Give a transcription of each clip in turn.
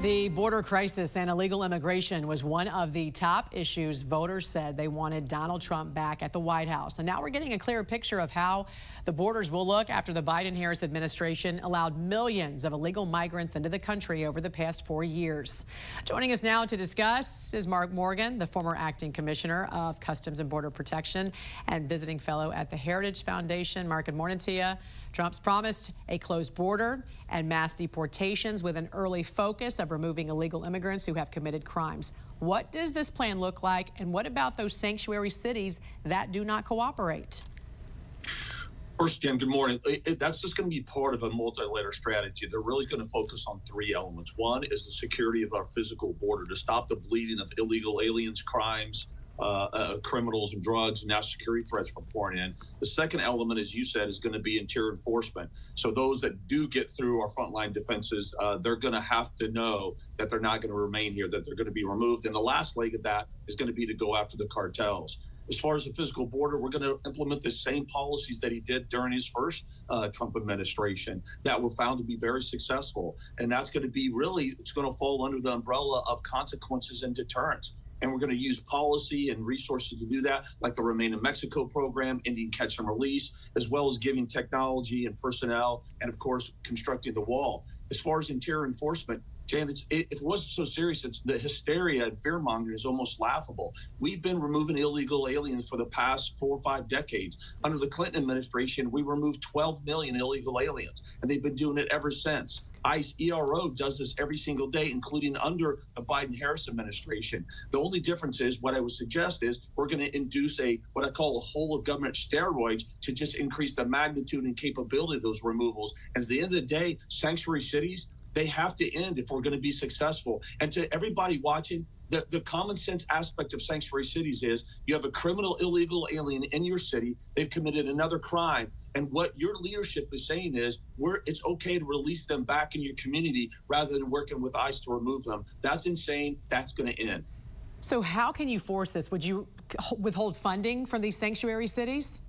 The border crisis and illegal immigration was one of the top issues voters said they wanted Donald Trump back at the White House. And now we're getting a clearer picture of how the borders will look after the Biden-Harris administration allowed millions of illegal migrants into the country over the past 4 years. Joining us now to discuss is Mark Morgan, the former acting commissioner of Customs and Border Protection and visiting fellow at the Heritage Foundation. Mark, good morning to you. Trump's promised a closed border and mass deportations with an early focus of removing illegal immigrants who have committed crimes. What does this plan look like, and what about those sanctuary cities that do not cooperate? First, again, good morning. That's just going to be part of a multi-layer strategy. They're really going to focus on three elements. One is the security of our physical border to stop the bleeding of illegal aliens, crimes, criminals and drugs, and now security threats from pouring in. The second element, as you said, is going to be interior enforcement. So those that do get through our frontline defenses, they're going to have to know that they're not going to remain here, that they're going to be removed. And the last leg of that is going to be to go after the cartels. As far as the physical border, we're going to implement the same policies that he did during his first Trump administration that were found to be very successful. And that's going to be really, it's going to fall under the umbrella of consequences and deterrence. And we're going to use policy and resources to do that, like the Remain in Mexico program, Indian Catch and Release, as well as giving technology and personnel, and of course, constructing the wall. As far as interior enforcement, Jan, if it wasn't so serious, the hysteria and fear-mongering is almost laughable. We've been removing illegal aliens for the past 4 or 5 decades. Under the Clinton administration, we removed 12 million illegal aliens, and they've been doing it ever since. ICE ERO does this every single day, including under the Biden-Harris administration. The only difference is, what I would suggest is, we're going to induce what I call a whole of government steroids to just increase the magnitude and capability of those removals. And at the end of the day, sanctuary cities, they have to end if we're going to be successful. And to everybody watching, the common sense aspect of sanctuary cities is you have a criminal illegal alien in your city, they've committed another crime, and what your leadership is saying is it's okay to release them back in your community rather than working with ICE to remove them. That's insane. That's going to end. So how can you force this? Would you withhold funding from these sanctuary cities?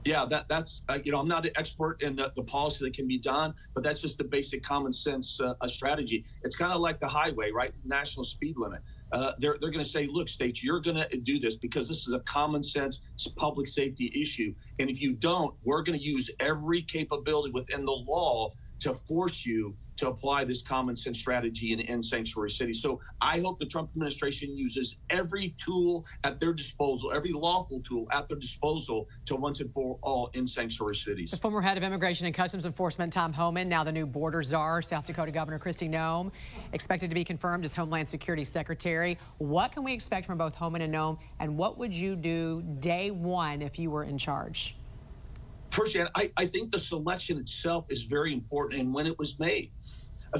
Yeah, that's I'm not an expert in the policy that can be done, but that's just the basic common sense strategy. It's kind of like the highway, right? National speed limit. They're going to say, look, states, you're going to do this because this is a common sense public safety issue. And if you don't, we're going to use every capability within the law to force you to apply this common sense strategy in sanctuary cities. So I hope the Trump administration uses every tool at their disposal, every lawful tool at their disposal to once and for all in sanctuary cities. The former head of Immigration and Customs Enforcement, Tom Homan, now the new border czar, South Dakota Governor Kristi Noem, expected to be confirmed as Homeland Security Secretary. What can we expect from both Homan and Noem, and what would you do day one if you were in charge? First, I think the selection itself is very important, and when it was made.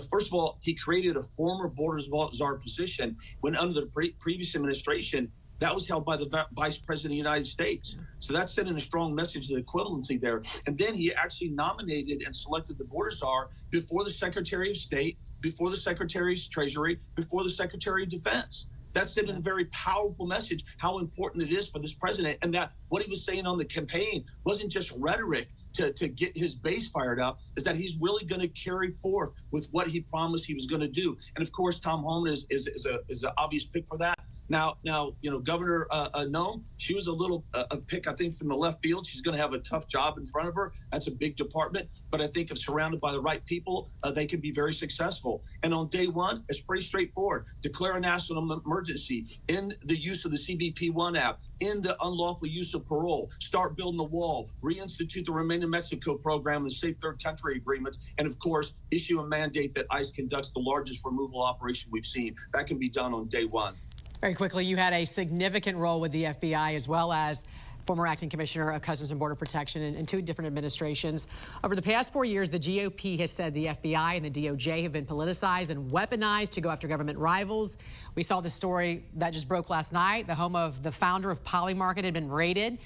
First of all, he created a former border czar position when under the previous administration, that was held by the Vice President of the United States. So that's sending a strong message of the equivalency there. And then he actually nominated and selected the border czar before the Secretary of State, before the Secretary of Treasury, before the Secretary of Defense. That's sending a very powerful message how important it is for this president, and that what he was saying on the campaign wasn't just rhetoric to get his base fired up, is that he's really going to carry forth with what he promised he was going to do. And of course, Tom Homan is an obvious pick for that. Now, Governor Noem, she was a pick, I think, from the left field. She's going to have a tough job in front of her. That's a big department. But I think if surrounded by the right people, they can be very successful. And on day one, it's pretty straightforward. Declare a national emergency in the use of the CBP-1 app, in the unlawful use of parole, start building the wall, reinstitute the Remain in Mexico program and safe third country agreements, and of course, issue a mandate that ICE conducts the largest removal operation we've seen. That can be done on day one. Very quickly, you had a significant role with the FBI as well as former acting commissioner of Customs and Border Protection in 2 different administrations. Over the past 4 years, the GOP has said the FBI and the DOJ have been politicized and weaponized to go after government rivals. We saw the story that just broke last night. The home of the founder of Polymarket had been raided.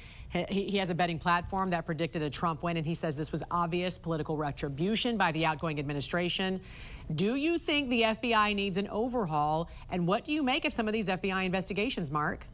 He has a betting platform that predicted a Trump win, and he says this was obvious political retribution by the outgoing administration. Do you think the FBI needs an overhaul, and what do you make of some of these FBI investigations, Mark?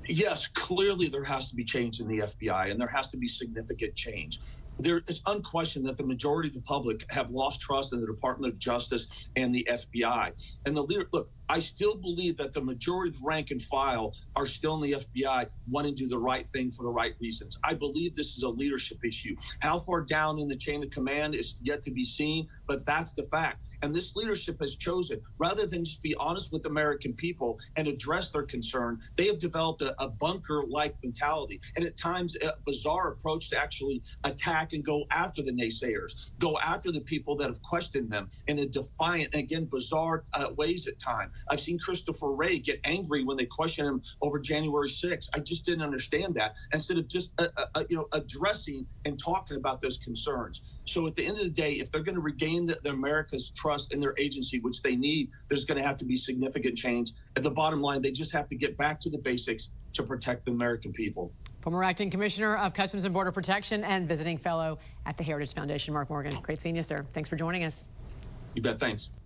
Yes, clearly there has to be change in the FBI, and there has to be significant change. It's unquestioned that the majority of the public have lost trust in the Department of Justice and the FBI. And the leader, look, I still believe that the majority of the rank and file are still in the FBI wanting to do the right thing for the right reasons. I believe this is a leadership issue. How far down in the chain of command is yet to be seen, but that's the fact. And this leadership has chosen, rather than just be honest with American people and address their concern, they have developed a bunker-like mentality and at times a bizarre approach to actually attack and go after the naysayers, go after the people that have questioned them in a defiant, and again, bizarre ways at times. I've seen Christopher Wray get angry when they question him over January 6th. I just didn't understand that, instead of just addressing and talking about those concerns. So at the end of the day, if they're going to regain the America's trust in their agency, which they need, there's going to have to be significant change. At the bottom line, they just have to get back to the basics to protect the American people. Former Acting Commissioner of Customs and Border Protection and visiting fellow at the Heritage Foundation, Mark Morgan. Great seeing you, sir. Thanks for joining us. You bet. Thanks.